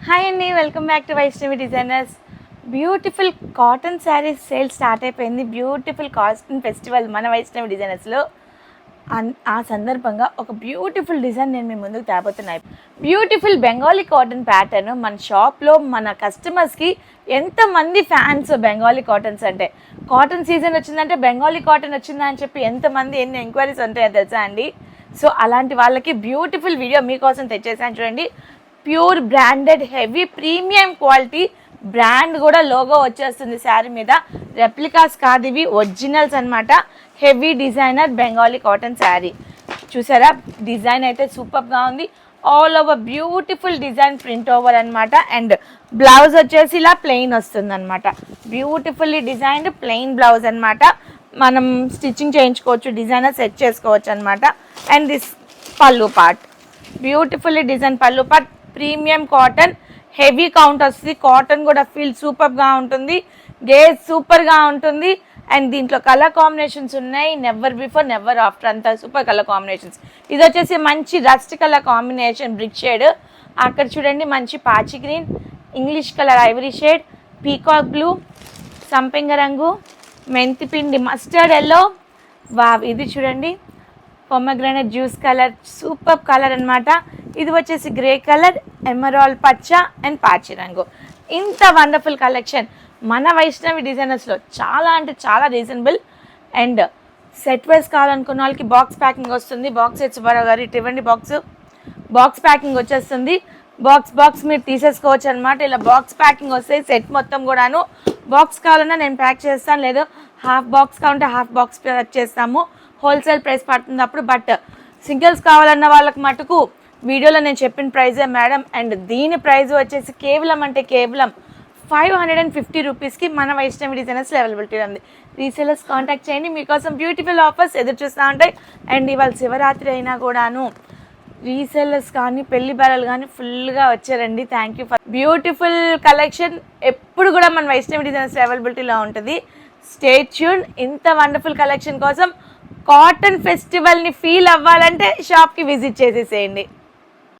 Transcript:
Hi అండి, welcome back to Vaishnavi designers. Beautiful cotton saris sale start అయిపోయింది. Beautiful cotton festival మన వైష్ణవి డిజైనర్స్లో. ఆ సందర్భంగా ఒక బ్యూటిఫుల్ డిజైన్ నేను మీ ముందుకు తేబోతున్నాను. బ్యూటిఫుల్ బెంగాలీ కాటన్ ప్యాటర్న్ మన షాప్లో మన కస్టమర్స్కి ఎంతమంది ఫ్యాన్స్ బెంగాలీ కాటన్స్ అంటే. కాటన్ సీజన్ వచ్చిందంటే బెంగాలీ కాటన్ వచ్చిందా అని చెప్పి ఎంతమంది ఎన్ని ఎంక్వైరీస్ ఉంటాయో తెలుసా అండి. సో అలాంటి వాళ్ళకి బ్యూటిఫుల్ వీడియో మీకోసం తెచ్చేసాను చూడండి. Pure branded heavy premium quality brand కూడా లోగో వచ్చేస్తుంది శారీ మీద. రెప్లికాస్ కాదు, ఇవి ఒరిజినల్స్ అనమాట. Heavy designer Bengali cotton sari చూసారా. డిజైన్ అయితే సూపర్గా ఉంది. All over beautiful design print over అనమాట. అండ్ బ్లౌజ్ వచ్చేసి ఇలా ప్లెయిన్ వస్తుంది అనమాట. బ్యూటిఫుల్లీ డిజైన్డ్ ప్లెయిన్ బ్లౌజ్ అనమాట. మనం స్టిచ్చింగ్ చేయించుకోవచ్చు, డిజైనర్ సెట్ చేసుకోవచ్చు అనమాట. అండ్ దిస్ పళ్ళు పార్ట్, బ్యూటిఫుల్లీ డిజైన్ పళ్ళు part. Premium cotton, heavy count వస్తుంది. కాటన్ కూడా ఫీల్ సూపర్గా ఉంటుంది. గేజ్ సూపర్గా ఉంటుంది. అండ్ దీంట్లో కలర్ కాంబినేషన్స్ ఉన్నాయి. నెవర్ బిఫోర్ నెవర్ ఆఫ్టర్, అంత సూపర్ కలర్ కాంబినేషన్స్. ఇది వచ్చేసి మంచి rust colour combination, brick shade. అక్కడ చూడండి మంచి పాచి green, English colour Ivory shade, peacock blue, సంపెంగ రంగు, మెంతిపిండి మస్టర్డ్ ఎల్లో. వావ్, ఇది చూడండి pomegranate juice colour, super colour అనమాట. ఇది వచ్చేసి గ్రే కలర్, ఎమరాల్డ్ పచ్చ అండ్ పాచి రంగు. ఇంత వండర్ఫుల్ కలెక్షన్ మన వైష్ణవి డిజైనర్స్లో చాలా అంటే చాలా రీజనబుల్. అండ్ సెట్ వైజ్ కావాలనుకున్న వాళ్ళకి బాక్స్ ప్యాకింగ్ వస్తుంది. బాక్స్ సుబ్బారావు గారు ఇటు ఇవ్వండి. బాక్స్ ప్యాకింగ్ వచ్చేస్తుంది. బాక్స్ మీరు తీసేసుకోవచ్చు అనమాట. ఇలా బాక్స్ ప్యాకింగ్ వస్తాయి సెట్ మొత్తం కూడాను. బాక్స్ కావాలన్నా నేను ప్యాక్ చేస్తాను, లేదా హాఫ్ బాక్స్ కావాలంటే హాఫ్ బాక్స్ ప్యాక్ చేస్తాము. హోల్సేల్ ప్రైస్ పడుతుంది అప్పుడు. బట్ సింగిల్స్ కావాలన్న వాళ్ళకి మటుకు వీడియోలో నేను చెప్పిన ప్రైజే మేడం. అండ్ దీని ప్రైస్ వచ్చేసి కేవలం 550 రూపీస్కి మన వైష్ణవి డిజైనర్స్లో అవైలబిలిటీ ఉంది. రీసేలర్స్ కాంటాక్ట్ చేయండి, మీకోసం బ్యూటిఫుల్ ఆఫర్స్ ఎదురు చూస్తూ ఉంటాయి. అండ్ ఇవాళ శివరాత్రి అయినా కూడాను రీసేలర్స్ కానీ పెళ్లి బేరాలు కానీ ఫుల్గా వచ్చారండి. Thank you for beautiful collection. ఎప్పుడు కూడా మన వైష్ణవి డిజైనర్స్ అవైలబిలిటీలో ఉంటుంది. Stay tune. ఇంత వండర్ఫుల్ కలెక్షన్ కోసం కాటన్ ఫెస్టివల్ని ఫీల్ అవ్వాలంటే షాప్కి విజిట్ చేసేసేయండి.